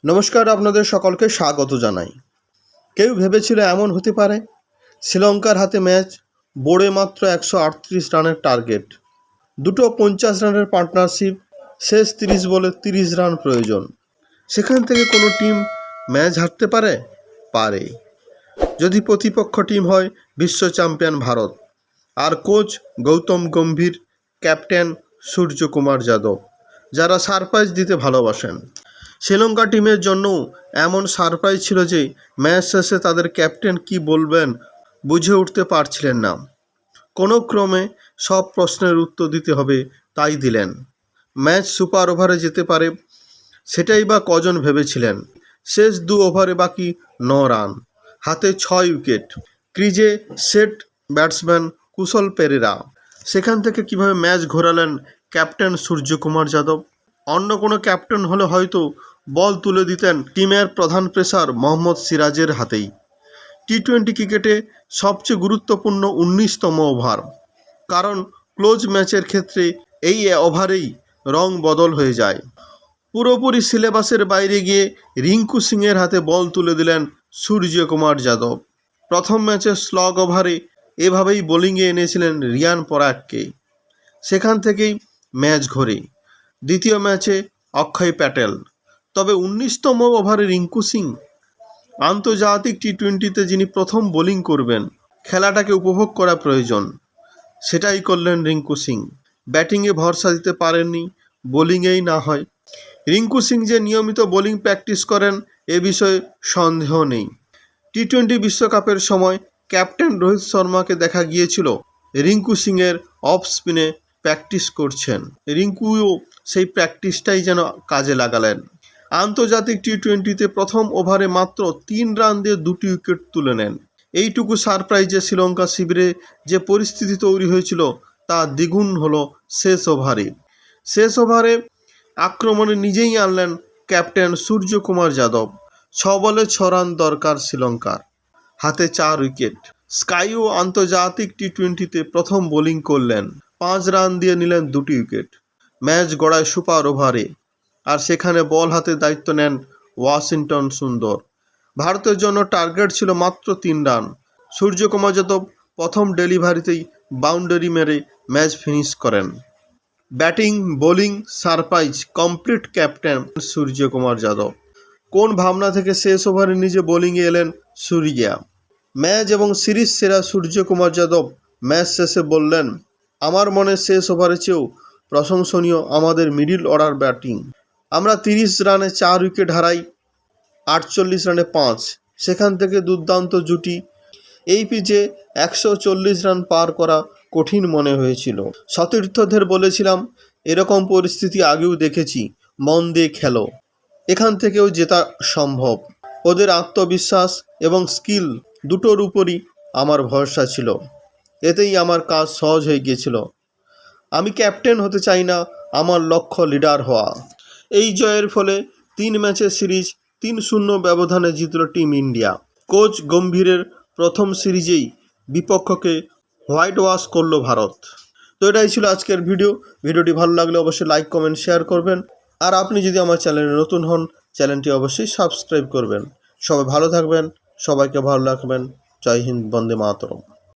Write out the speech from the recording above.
নমস্কার, আপনাদের সকলকে স্বাগত জানাই। কেউ ভেবেছিল এমন হতে পারে? শ্রীলঙ্কার হাতে ম্যাচ, বোর্ডে মাত্র 138 রানের টার্গেট, দুটো 50 রানের পার্টনারশিপ, শেষ 30 বলে 30 রান প্রয়োজন। সেখান থেকে কোনো টিম ম্যাচ হারতে পারে? পারে, যদি প্রতিপক্ষ টিম হয় বিশ্ব চ্যাম্পিয়ন ভারত, আর কোচ গৌতম গম্ভীর, ক্যাপ্টেন সূর্যকুমার যাদব, যারা সারপ্রাইজ দিতে ভালোবাসেন। শ্রীলঙ্কা টিমের জন্যও এমন সারপ্রাইজ ছিল যে ম্যাচ শেষে তাদের ক্যাপ্টেন কি বলবেন বুঝে উঠতে পারছিলেন না। কোনো ক্রমে সব প্রশ্নের উত্তর দিতে হবে, তাই দিলেন। ম্যাচ সুপার ওভারে যেতে পারে, সেটাই বা কজন ভেবেছিলেন। শেষ 2 ওভারে বাকি 9 রান, হাতে 6 উইকেট, ক্রিজে সেট ব্যাটসম্যান কুশল পেরেরা। সেখান থেকে কিভাবে ম্যাচ ঘোরালেন ক্যাপ্টেন সূর্যকুমার যাদব। অন্য কোনো ক্যাপ্টেন হলে হয়তো বল তুলে দিতেন টিমের প্রধান পেসার মোহাম্মদ সিরাজের হাতেই। টি-20 ক্রিকেটে সবচেয়ে গুরুত্বপূর্ণ 19তম ওভার, কারণ ক্লোজ ম্যাচের ক্ষেত্রে এই ওভারেই রং বদল হয়ে যায়। পুরোপুরি সিলেবাসের বাইরে গিয়ে রিঙ্কু সিংয়ের হাতে বল তুলে দিলেন সূর্যকুমার যাদব। প্রথম ম্যাচে স্লগ ওভারে এভাবেই বোলিংয়ে এনেছিলেন রিয়ান পরাগকে। সেখান থেকেই ম্যাচ ঘোরে। দ্বিতীয় ম্যাচে অক্ষয় প্যাটেল, তবে 19তম ওভারে রিঙ্কু সিং। আন্তর্জাতিক টি-20তে যিনি প্রথম বোলিং করবেন, খেলাটাকে উপভোগ করা প্রয়োজন, সেটাই করলেন রিঙ্কু সিং। ব্যাটিংয়ে ভরসা দিতে পারেননি, বোলিংয়েই না হয়। রিঙ্কু সিং যে নিয়মিত বোলিং প্র্যাকটিস করেন এ বিষয়ে সন্দেহ নেই। টি-20 বিশ্বকাপের সময় ক্যাপ্টেন রোহিত শর্মাকে দেখা গিয়েছিল রিঙ্কু সিংয়ের অফ স্পিনে প্র্যাকটিস করছেন। রিঙ্কুও সেই প্র্যাকটিসটাই যেন কাজে লাগালেন। আন্তর্জাতিক টি-20তে প্রথম ওভারে মাত্র 3 রান দিয়ে 2টি উইকেট তুলে নেন। এইটুকু সারপ্রাইজে শ্রীলঙ্কা শিবিরে যে পরিস্থিতি তৈরি হয়েছিল তা দ্বিগুণ হলো শেষ ওভারে। শেষ ওভারে আক্রমণে নিজেই আনলেন ক্যাপ্টেন সূর্যকুমার যাদব। 6 বলে 6 রান দরকার শ্রীলঙ্কার, হাতে 4 উইকেট। স্কাইও আন্তর্জাতিক টি-20তে প্রথম বোলিং করলেন, 5 রান দিয়ে নিলেন 2টি উইকেট। ম্যাচ গড়ায় সুপার ওভারে, আর সেখানে বল হাতে দায়িত্ব নেন ওয়াশিংটন সুন্দর। ভারতের জন্য টার্গেট ছিল মাত্র 3 রান। সূর্যকুমার যাদব প্রথম ডেলিভারিতেই বাউন্ডারি মেরে ম্যাচ ফিনিশ করেন। Batting bowling surprise complete captain Suryakumar Yadav. কোন ভাবনা থেকে শেষ ওভারে নিজে বোলিংয়ে এলেন সূর্যা। ম্যাচ এবং সিরিজ সেরা সূর্যকুমার যাদব ম্যাচ শেষে বললেন, আমার মনে শেষ ওভারের চেয়েও প্রশংসনীয় আমাদের মিডল অর্ডার ব্যাটিং। আমরা 30 রানে 4 উইকেট হারাই, 48 রানে 5। সেখান থেকে দুর্দান্ত জুটি। এই পিচে 140 রান পার করা কঠিন মনে হয়েছিল। সতীর্থদের বলেছিলাম, এরকম পরিস্থিতি আগেও দেখেছি, মন দিয়ে খেলো, এখান থেকেও জেতা সম্ভব। ওদের আত্মবিশ্বাস এবং স্কিল দুটোর উপরই আমার ভরসা ছিল। এতেই আমার কাজ সহজ হয়ে গিয়েছিল। আমি ক্যাপ্টেন হতে চাই না, আমার লক্ষ্য লিডার হওয়া। এই জয়ের ফলে 3 ম্যাচের সিরিজ 3-0 ব্যবধানে জিতল টিম ইন্ডিয়া। কোচ গম্ভীরের প্রথম সিরিজেই বিপক্ষকে হোয়াইট ওয়াশ করল ভারত। তো এটাই ছিল আজকের ভিডিওটি ভালো লাগলে অবশ্যই লাইক, কমেন্ট, শেয়ার করবেন। আর আপনি যদি আমার চ্যানেলে নতুন হন, চ্যানেলটি অবশ্যই সাবস্ক্রাইব করবেন। সবাই ভালো থাকবেন, সবাইকে ভালো রাখবেন। জয় হিন্দ, বন্দে মাতরম।